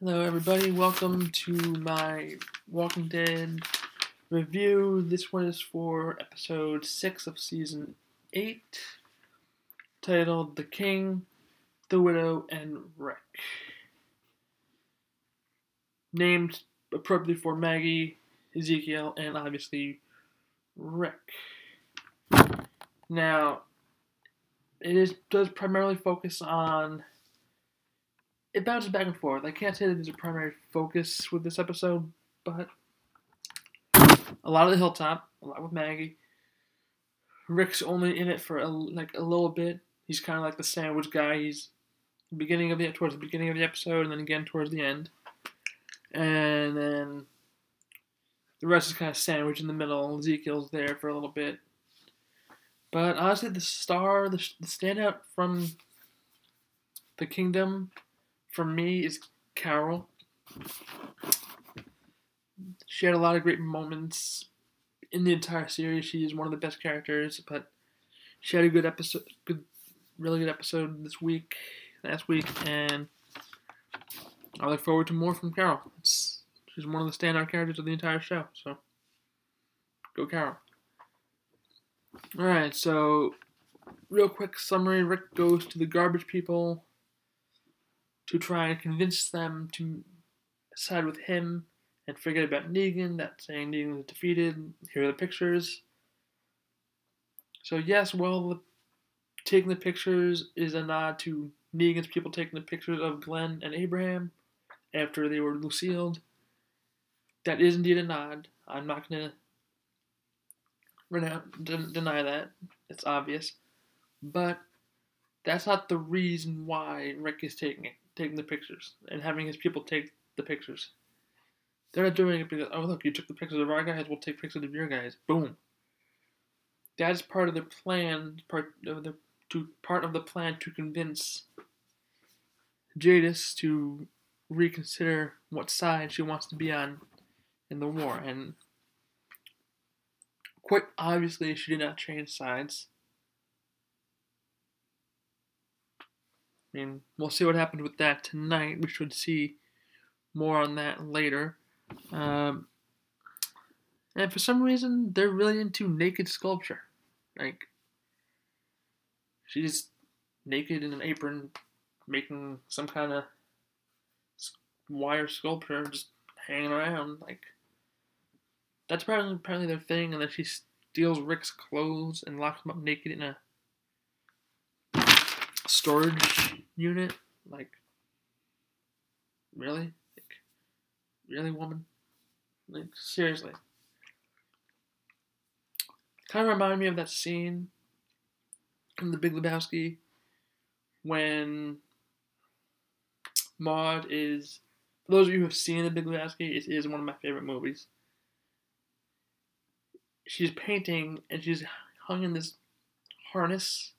Hello, everybody. Welcome to my Walking Dead review. This one is for episode 6 of season 8, titled The King, the Widow, and Rick. Named appropriately for Maggie, Ezekiel, and obviously Rick. Now, does primarily focus on. It bounces back and forth. I can't say that there's a primary focus with this episode, but a lot of the hilltop, a lot with Maggie. Rick's only in it for a little bit. He's kind of like the sandwich guy. He's towards the beginning of the episode, and then again towards the end, and then the rest is kind of sandwiched in the middle. Ezekiel's there for a little bit, but honestly, the standout from the Kingdom, for me, is Carol. She had a lot of great moments in the entire series. She is one of the best characters, but she had a really good episode last week, and I look forward to more from Carol. She's one of the standout characters of the entire show, so go Carol. Alright, so real quick summary. Rick goes to the garbage people to try and convince them to side with him and forget about Negan, that saying Negan is defeated. Here are the pictures. So yes, taking the pictures is a nod to Negan's people taking the pictures of Glenn and Abraham after they were Lucille'd. That is indeed a nod. I'm not going to deny that. It's obvious. But that's not the reason why Rick is taking the pictures and having his people take the pictures. They're not doing it because, oh look, you took the pictures of our guys, we'll take pictures of your guys. Boom. That's part of the plan, part of the plan to convince Jadis to reconsider what side she wants to be on in the war. And quite obviously, she did not change sides. I mean, we'll see what happens with that tonight. We should see more on that later. And for some reason, they're really into naked sculpture. Like, she's naked in an apron, making some kind of wire sculpture, just hanging around. Like, that's apparently their thing. And then she steals Rick's clothes and locks him up naked in a storage unit. Like, really? Really, woman? Like, seriously. Kind of reminded me of that scene in The Big Lebowski when Maude is, for those of you who have seen The Big Lebowski, it is one of my favorite movies. She's painting and she's hung in this harness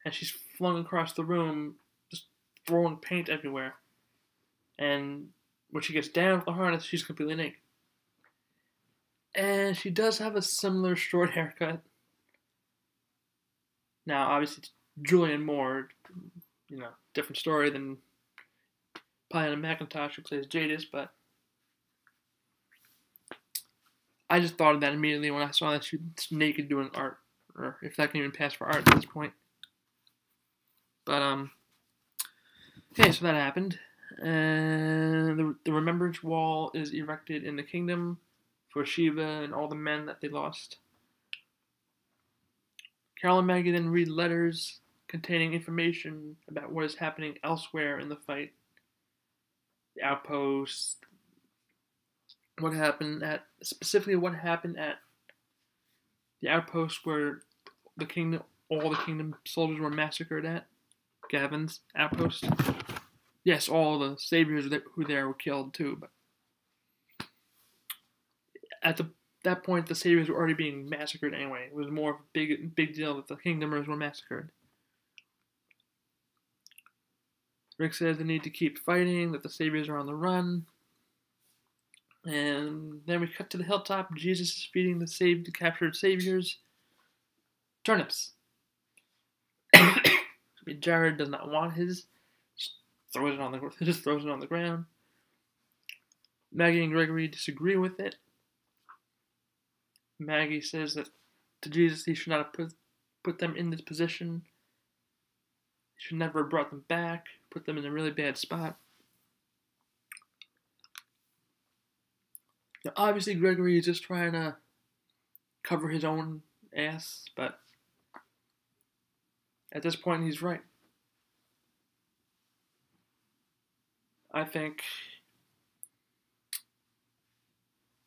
and she's flung across the room, just throwing paint everywhere. And when she gets down with the harness, she's completely naked. And she does have a similar short haircut. Now, obviously, it's Julianne Moore, different story than Polly McIntosh, who plays Jadis, but I just thought of that immediately when I saw that she was naked doing art, or if that can even pass for art at this point. But, okay, so that happened. And the Remembrance Wall is erected in the Kingdom for Shiva and all the men that they lost. Carol and Maggie then read letters containing information about what is happening elsewhere in the fight. The outpost, specifically what happened at the outpost where all the Kingdom soldiers were massacred at. Gavin's outpost. Yes, all the saviors who there were killed too, but at that point, the saviors were already being massacred anyway. It was more of a big deal that the Kingdomers were massacred. Rick says they need to keep fighting, that the saviors are on the run. And then we cut to the hilltop. Jesus is feeding the captured saviors turnips. Jared does not want his throws it on the ground. Maggie and Gregory disagree with it. Maggie says that to Jesus he should not have put them in this position. He should never have brought them back, put them in a really bad spot. Now, obviously, Gregory is just trying to cover his own ass, but at this point, he's right. I think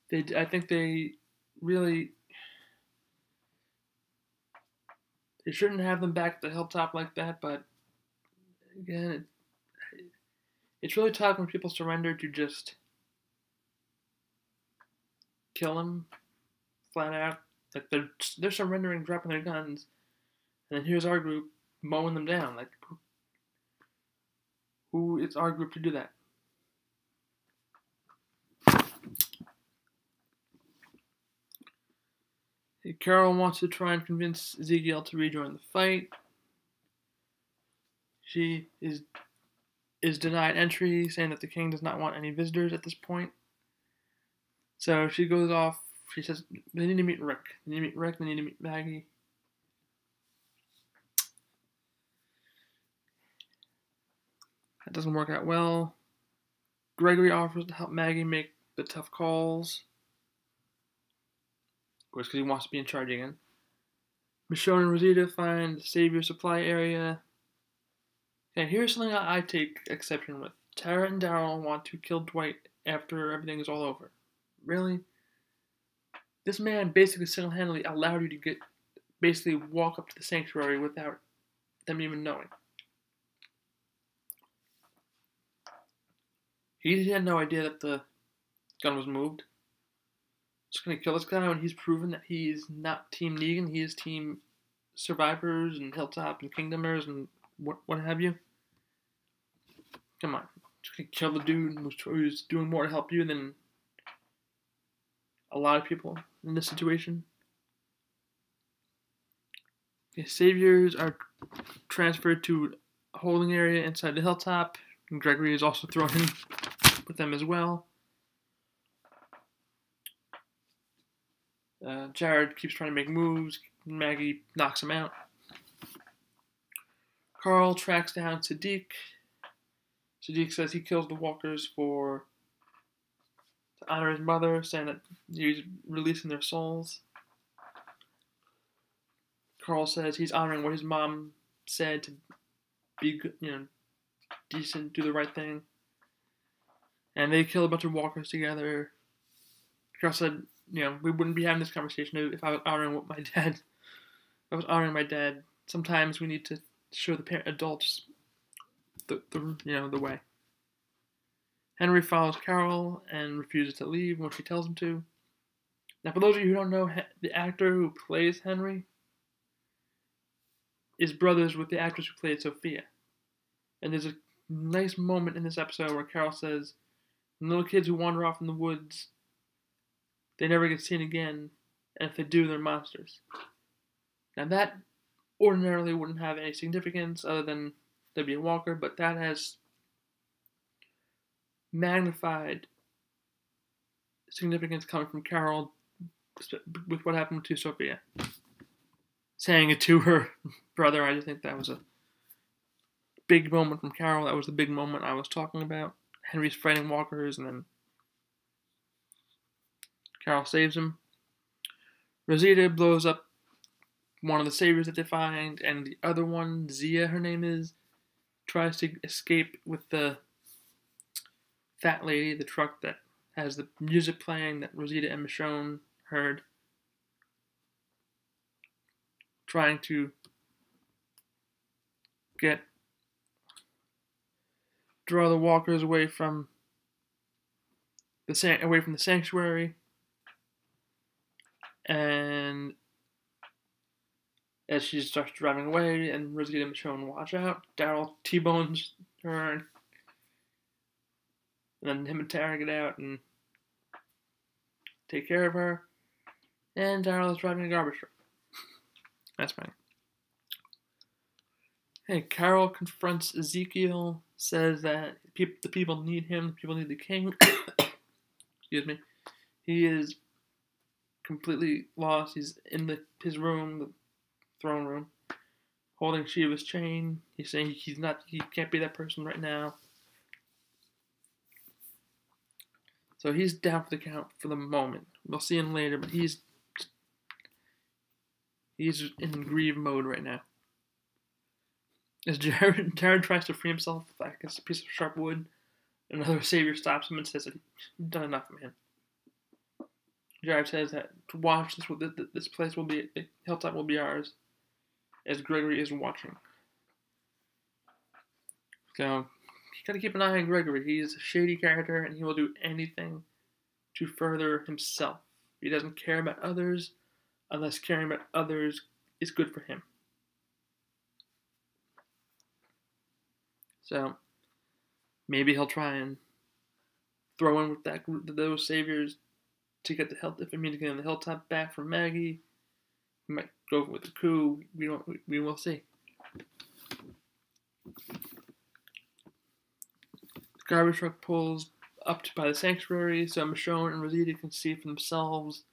they really they shouldn't have them back at the hilltop like that. But again, it's really tough when people surrender to just kill them flat out. Like they're surrendering, dropping their guns, and then here's our group mowing them down. Like who? It's our group to do that. Carol wants to try and convince Ezekiel to rejoin the fight. She is denied entry, saying that the king does not want any visitors at this point. So she goes off. She says they need to meet Rick. They need to meet Rick. They need to meet Maggie. That doesn't work out well. Gregory offers to help Maggie make the tough calls. Of course, because he wants to be in charge again. Michonne and Rosita find the Savior supply area. And here's something I take exception with. Tara and Daryl want to kill Dwight after everything is all over. Really? This man basically single-handedly allowed you to basically walk up to the sanctuary without them even knowing. He had no idea that the gun was moved. Just gonna kill this guy when he's proven that he's not Team Negan, he is Team Survivors and Hilltop and Kingdomers and what have you. Come on. Just gonna kill the dude who's doing more to help you than a lot of people in this situation. The Saviors are transferred to a holding area inside the Hilltop, and Gregory is also thrown in with them as well. Jared keeps trying to make moves. Maggie knocks him out. Carl tracks down Sadiq. Sadiq says he kills the walkers to honor his mother, saying that he's releasing their souls. Carl says he's honoring what his mom said to be good, decent, do the right thing. And they kill a bunch of walkers together. Carl said, we wouldn't be having this conversation if I was honoring what my dad. I was honoring my dad. Sometimes we need to show the adults the way. Henry follows Carol and refuses to leave when she tells him to. Now, for those of you who don't know, the actor who plays Henry is brothers with the actress who played Sophia. And there's a nice moment in this episode where Carol says, little kids who wander off in the woods, they never get seen again, and if they do, they're monsters. Now that ordinarily wouldn't have any significance other than there'd be a walker, but that has magnified significance coming from Carol with what happened to Sophia. Saying it to her brother, I just think that was a big moment from Carol. That was the big moment I was talking about. Henry's fighting walkers, and then Carol saves him. Rosita blows up one of the Saviors that they find, and the other one, Zia, her name is, tries to escape with the fat lady, the truck that has the music playing that Rosita and Michonne heard. Trying to draw the walkers away from the sanctuary. And as she starts driving away, and Rosita and Michonne watch out, Daryl T-bones her, and then him and Tara get out and take care of her. And Daryl is driving a garbage truck. That's funny. Hey, Carol confronts Ezekiel, says that the people need him, the people need the king. Excuse me. He is completely lost. He's in his room, the throne room, holding Shiva's chain. He's saying he can't be that person right now. So he's down for the count for the moment. We'll see him later, but he's in grieve mode right now. As Jared tries to free himself with like a piece of sharp wood, another savior stops him and says that you've done enough, man. Jared says that to watch this place will be, the hilltop will be ours, as Gregory is watching. So you gotta keep an eye on Gregory. He's a shady character, and he will do anything to further himself. He doesn't care about others, unless caring about others is good for him. So maybe he'll try and throw in with those saviors to get if it means getting the hilltop back from Maggie. He might go with the coup. We will see. The garbage truck pulls up by the sanctuary, so Michonne and Rosita can see for themselves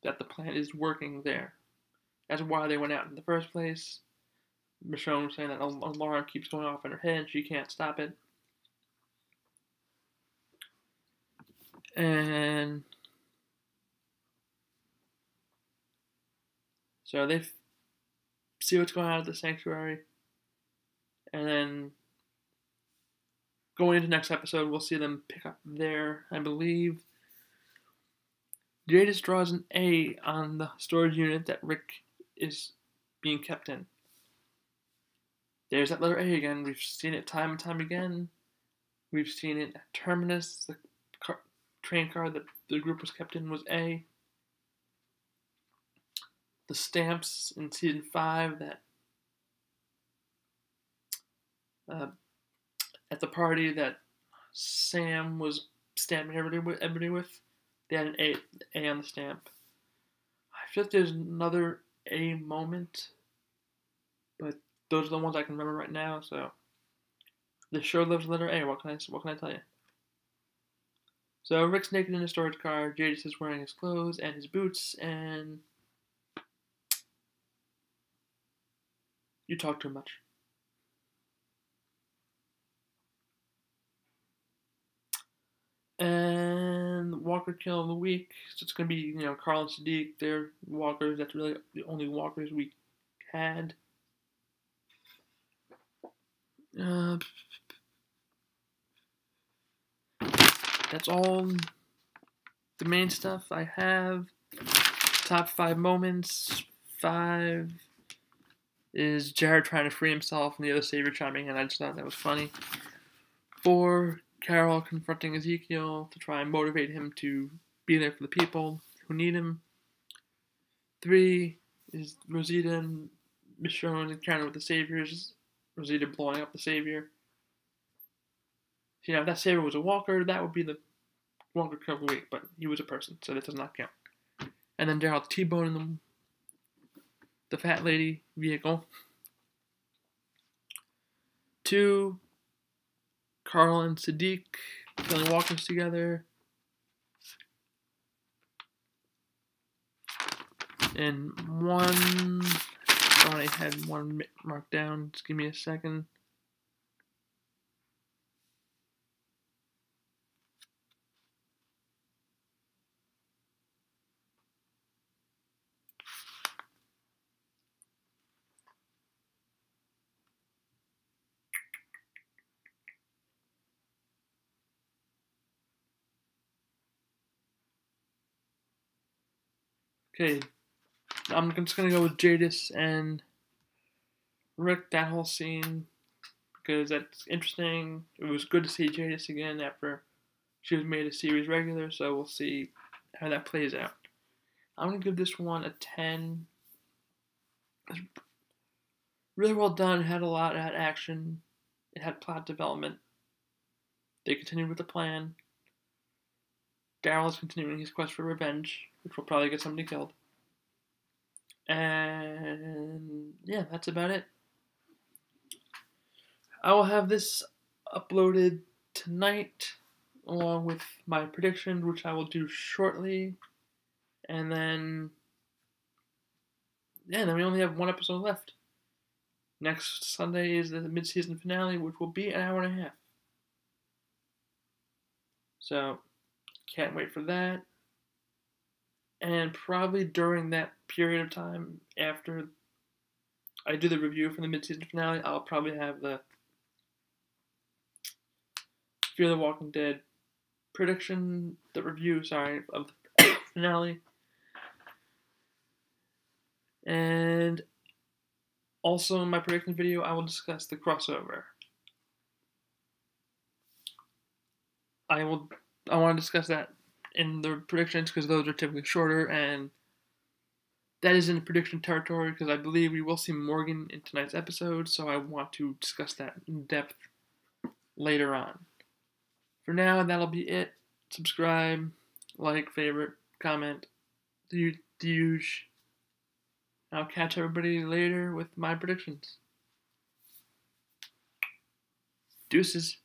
that the plan is working there. That's why they went out in the first place. Michonne was saying that an alarm keeps going off in her head. She can't stop it. And so they see what's going on at the sanctuary. And then going into next episode, we'll see them pick up there, I believe. Jadis draws an A on the storage unit that Rick is being kept in. There's that letter A again. We've seen it time and time again. We've seen it at Terminus. The train car that the group was kept in was A. The stamps in season 5 that at the party that Sam was stamping everybody with, they had an A on the stamp. I feel like there's another A moment, but those are the ones I can remember right now. So the show loves letter A. What can I tell you? So Rick's naked in a storage car. Jadis is wearing his clothes and his boots, and you talk too much. And Walker Kill of the Week. So it's going to be, Carl and Siddiq. They're walkers. That's really the only walkers we had. That's all the main stuff I have. Top 5 moments. 5 is Jared trying to free himself and the other savior chiming in. I just thought that was funny. 4, Carol confronting Ezekiel to try and motivate him to be there for the people who need him. 3 is Rosita and Michonne's encounter with the saviors. Rosita blowing up the savior. If that savior was a walker, that would be the Walker Kill of the Week, but he was a person, so that does not count. And then Daryl T-boning the fat lady vehicle. 2, Carl and Siddiq killing walkers together. And 1, thought I had 1 marked down. Just give me a second. Okay, I'm just going to go with Jadis and Rick, that whole scene, because that's interesting. It was good to see Jadis again after she was made a series regular, so we'll see how that plays out. I'm going to give this one a 10. It's really well done. It had a lot. It had action. It had plot development. They continued with the plan. Daryl is continuing his quest for revenge, which will probably get somebody killed. And yeah, that's about it. I will have this uploaded tonight, along with my predictions, which I will do shortly. And then we only have one episode left. Next Sunday is the mid-season finale, which will be an hour and a half. So, can't wait for that. And probably during that period of time, after I do the review for the mid-season finale, I'll probably have the Fear the Walking Dead review of the finale. And also in my prediction video, I will discuss the crossover. I want to discuss that in the predictions because those are typically shorter, and that is in the prediction territory because I believe we will see Morgan in tonight's episode, so I want to discuss that in depth later on. For now, that'll be it. Subscribe, like, favorite, comment, the huge. I'll catch everybody later with my predictions. Deuces.